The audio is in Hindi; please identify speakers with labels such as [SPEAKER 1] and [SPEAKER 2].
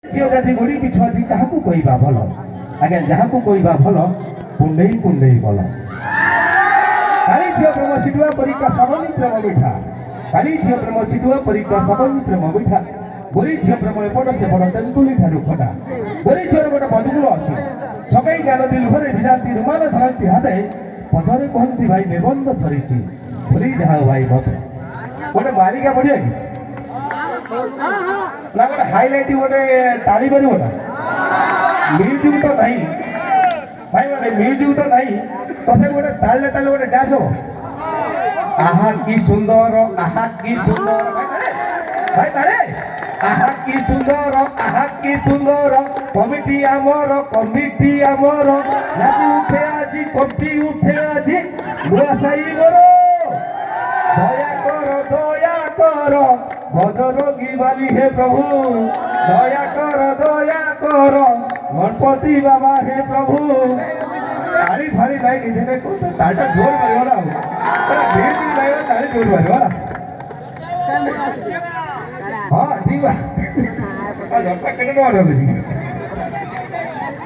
[SPEAKER 1] झील जाति गोड़ी पिछुआती क्या कहवा भल आज्ञा जहाँ कहवा भल कुंडई कुंडई भल काली झील प्रेम छिटुआ परीक्षा सामान्य प्रेम बैठा काली झील प्रेम छिटुआ परीक्षा सामान्य प्रेम बैठा गोरी झील प्रेम एपट सेपट तेंतुली ठारू खटा गोरी झील गोटे बंधुकूल अच्छी छकई ज्ञान दी लुहरे भिजाती रुमाल धरती हाथे पछरे कहती भाई निबंध सरी भूली जाओ भाई मत गोटे बालिका बढ़िया कि ना गोटे हाइलाइट गोटे ताली मार म्यूजिक तो नहीं भाई मैंने म्यूजिक तो नहीं तो से गोटे ताले ताले गोटे डांस हो आहा की सुंदर भाई ताले आहा की सुंदर कमिटी आमर नाची उठे आज कमिटी उठे आज नुआ साई गरो दया कर भजरोगी वाली हे प्रभु दया कर गणपति बाबा हे प्रभु ताली फाली नहीं किसी ने को तो ताटा जोर मारियो ना धीरे धीरे नहीं ताली जोर मारियो ना हाँ ठीक है और झटका केटे ऑर्डर दे